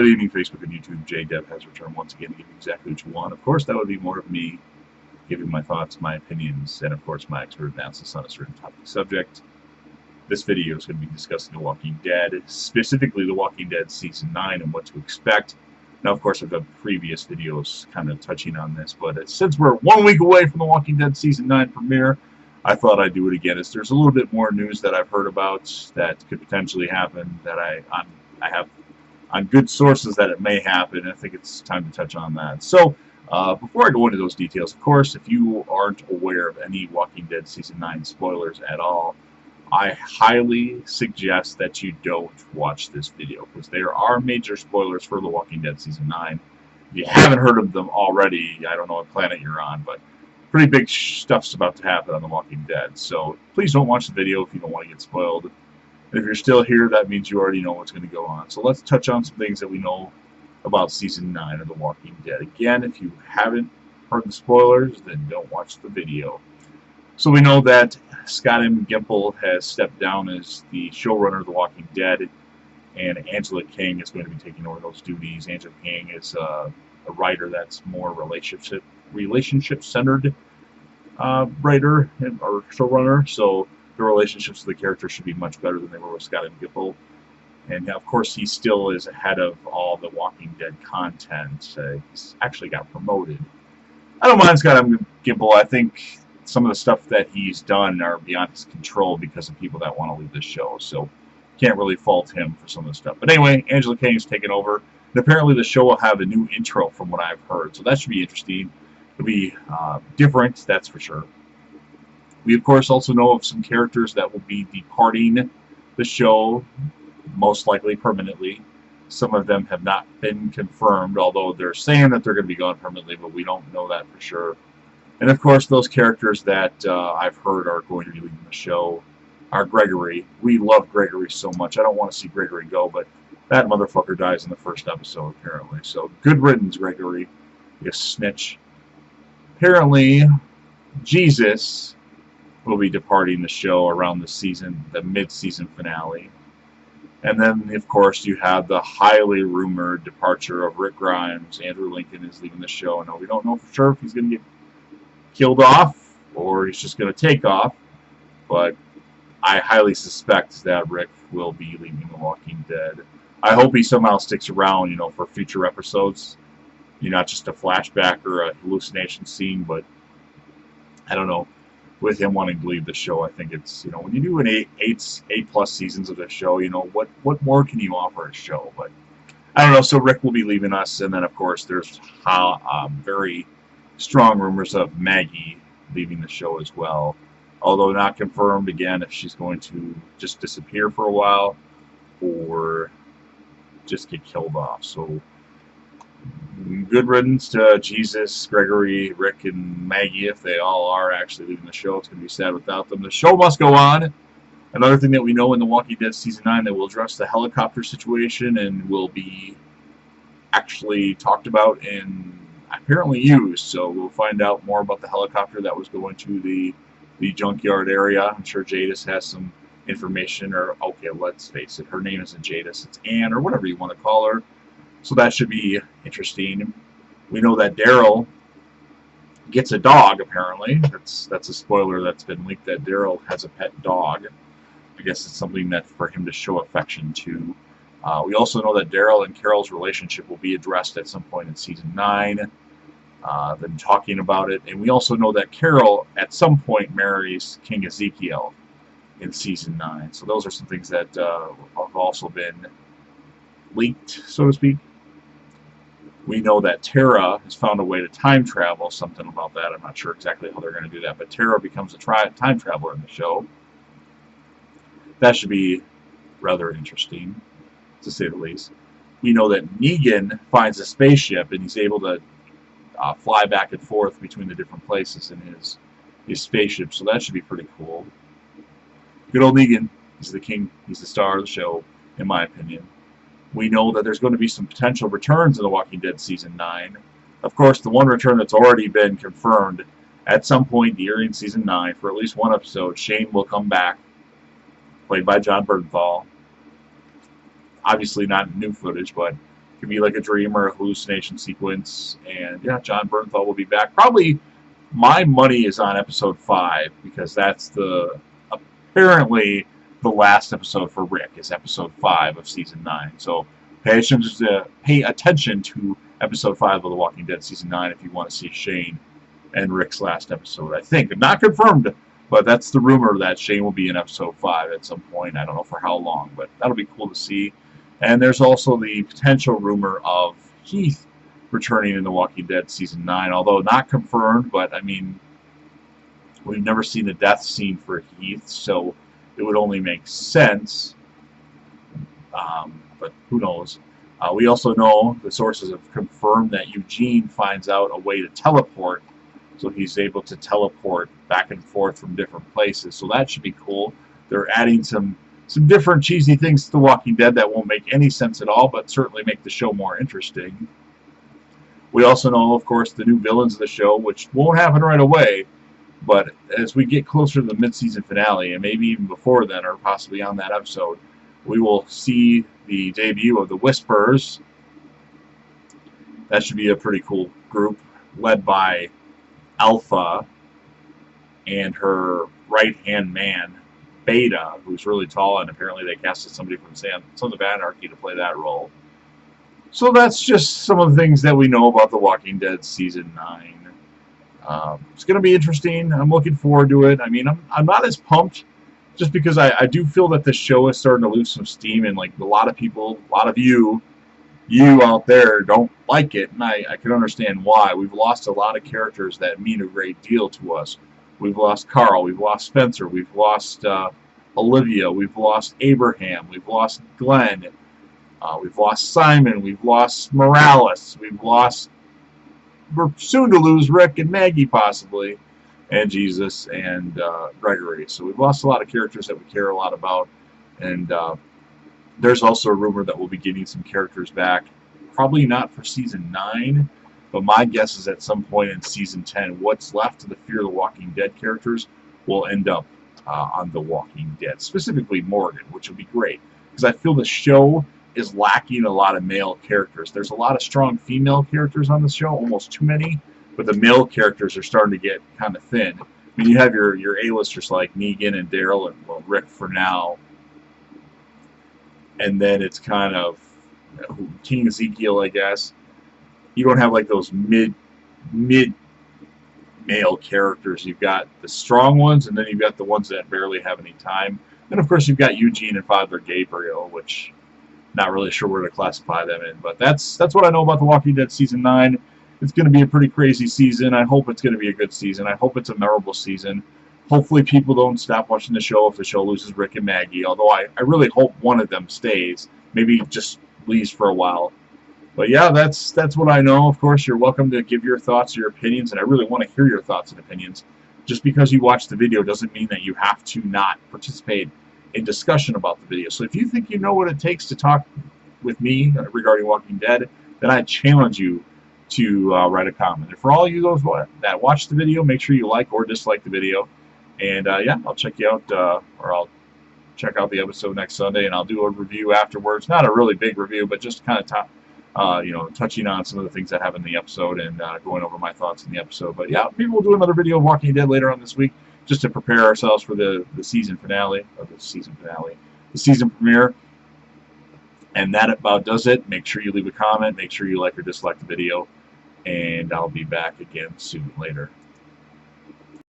Good evening, Facebook and YouTube. JDev has returned once again to give you exactly what you want. Of course, that would be more of me giving my thoughts, my opinions, and of course my expert analysis on a certain topic subject. This video is going to be discussing The Walking Dead, specifically The Walking Dead Season 9 and what to expect. Now, of course, I've done previous videos kind of touching on this, but since we're 1 week away from The Walking Dead Season 9 premiere, I thought I'd do it again. As there's a little bit more news that I've heard about that could potentially happen that I have on good sources that it may happen. I think it's time to touch on that. So, before I go into those details, of course, if you aren't aware of any Walking Dead Season 9 spoilers at all, I highly suggest that you don't watch this video, because there are major spoilers for The Walking Dead Season 9. If you haven't heard of them already, I don't know what planet you're on, but pretty big stuff's about to happen on The Walking Dead. So please don't watch the video if you don't want to get spoiled. And if you're still here, that means you already know what's going to go on. So let's touch on some things that we know about Season 9 of The Walking Dead. Again, if you haven't heard the spoilers, then don't watch the video. So we know that Scott M. Gimple has stepped down as the showrunner of The Walking Dead, and Angela Kang is going to be taking over those duties. Angela Kang is a writer that's more relationship-centered writer or showrunner, so the relationships of the characters should be much better than they were with Scott M. Gimple. And of course, he still is ahead of all the Walking Dead content. He's actually got promoted. I don't mind Scott M. Gimple. I think some of the stuff that he's done are beyond his control because of people that want to leave the show. So can't really fault him for some of the stuff. But anyway, Angela Kang's taken over. And apparently the show will have a new intro from what I've heard. So that should be interesting. It'll be different, that's for sure. We, of course, also know of some characters that will be departing the show, most likely permanently. Some of them have not been confirmed, although they're saying that they're going to be gone permanently, but we don't know that for sure. And, of course, those characters that I've heard are going to be leaving the show are Gregory. We love Gregory so much. I don't want to see Gregory go, but that motherfucker dies in the first episode, apparently. So, good riddance, Gregory. You snitch. Apparently, Jesus will be departing the show around the mid-season finale. And then, of course, you have the highly rumored departure of Rick Grimes. Andrew Lincoln is leaving the show. Now, we don't know for sure if he's going to get killed off or he's just going to take off, but I highly suspect that Rick will be leaving The Walking Dead. I hope he somehow sticks around, for future episodes. Not just a flashback or a hallucination scene, but I don't know. With him wanting to leave the show, I think it's, when you do an eight plus seasons of the show, what more can you offer a show? But I don't know. So Rick will be leaving us, and then of course there's very strong rumors of Maggie leaving the show as well, although not confirmed again if she's going to just disappear for a while or just get killed off. So good riddance to Jesus, Gregory, Rick, and Maggie, if they all are actually leaving the show. It's going to be sad without them. The show must go on. Another thing that we know in The Walking Dead Season 9 that will address the helicopter situation and will be actually talked about and apparently used. So we'll find out more about the helicopter that was going to the junkyard area. I'm sure Jadis has some information, or okay, let's face it, her name isn't Jadis, it's Ann, or whatever you want to call her. So that should be interesting. We know that Daryl gets a dog, apparently. That's a spoiler that's been leaked, that Daryl has a pet dog. I guess it's something that for him to show affection to. We also know that Daryl and Carol's relationship will be addressed at some point in Season 9. Them talking about it. And we also know that Carol at some point marries King Ezekiel in Season 9. So those are some things that have also been leaked, so to speak. We know that Tara has found a way to time travel, something about that. I'm not sure exactly how they're going to do that, but Tara becomes a time traveler in the show. That should be rather interesting, to say the least. We know that Negan finds a spaceship, and he's able to fly back and forth between the different places in his spaceship, so that should be pretty cool. Good old Negan. He's the king. He's the star of the show, in my opinion. We know that there's going to be some potential returns in The Walking Dead Season 9. Of course, the one return that's already been confirmed, at some point during Season 9, for at least one episode, Shane will come back, played by Jon Bernthal. Obviously not new footage, but Could be like a dream or a hallucination sequence. And yeah, Jon Bernthal will be back. Probably my money is on episode 5 because that's apparently the last episode for Rick is episode 5 of season 9. So pay attention to episode 5 of The Walking Dead season 9 if you want to see Shane and Rick's last episode. I think not confirmed, but that's the rumor that Shane will be in episode 5 at some point. I don't know for how long, but that'll be cool to see. And there's also the potential rumor of Heath returning in The Walking Dead season 9, although not confirmed. But I mean, we've never seen the death scene for Heath, so it would only make sense. But who knows? We also know the sources have confirmed that Eugene finds out a way to teleport, so he's able to teleport back and forth from different places. So that should be cool. They're adding some different cheesy things to The Walking Dead that won't make any sense at all, but certainly make the show more interesting. We also know, of course, the new villains of the show, which won't happen right away, but as we get closer to the mid-season finale, and maybe even before then, or possibly on that episode, we will see the debut of the Whisperers. That should be a pretty cool group, led by Alpha and her right-hand man, Beta, who's really tall, and apparently they casted somebody from Sons of Anarchy to play that role. So that's just some of the things that we know about The Walking Dead season 9. It's going to be interesting. I'm looking forward to it. I mean, I'm not as pumped just because I do feel that the show is starting to lose some steam, and like a lot of people, a lot of you out there don't like it, and I can understand why. We've lost a lot of characters that mean a great deal to us. We've lost Carl, we've lost Spencer, we've lost Olivia, we've lost Abraham, we've lost Glenn, we've lost Simon, we've lost Morales, we're soon to lose Rick and Maggie possibly, and Jesus and Gregory. So we've lost a lot of characters that we care a lot about, and there's also a rumor that we'll be getting some characters back, probably not for season 9, but my guess is at some point in season 10, what's left of the Fear the Walking Dead characters will end up on The Walking Dead, specifically Morgan, which will be great, because I feel the show is lacking a lot of male characters. There's a lot of strong female characters on the show, almost too many, but the male characters are starting to get kind of thin. I mean, you have your A-listers like Negan and Daryl and, well, Rick for now, and then it's kind of King Ezekiel, I guess. You don't have like those mid male characters. You've got the strong ones, and then you've got the ones that barely have any time. And of course, you've got Eugene and Father Gabriel, which not really sure where to classify them in. But that's what I know about The Walking Dead season 9. It's going to be a pretty crazy season. I hope it's going to be a good season. I hope it's a memorable season. Hopefully, people don't stop watching the show if the show loses Rick and Maggie. Although I really hope one of them stays. Maybe just leaves for a while. But yeah, that's what I know. Of course, you're welcome to give your thoughts, your opinions, and I really want to hear your thoughts and opinions. Just because you watch the video doesn't mean that you have to not participate in discussion about the video. So if you think you know what it takes to talk with me regarding Walking Dead, then I challenge you to write a comment. And for all you those that watch the video, make sure you like or dislike the video. And yeah, I'll check you out, or I'll check out the episode next Sunday, and I'll do a review afterwards. Not a really big review, but just kind of touching on some of the things that happen in the episode and going over my thoughts in the episode. But yeah, maybe we'll do another video of Walking Dead later on this week, just to prepare ourselves for the season finale, or the season premiere. And that about does it. Make sure you leave a comment. Make sure you like or dislike the video. And I'll be back again soon later.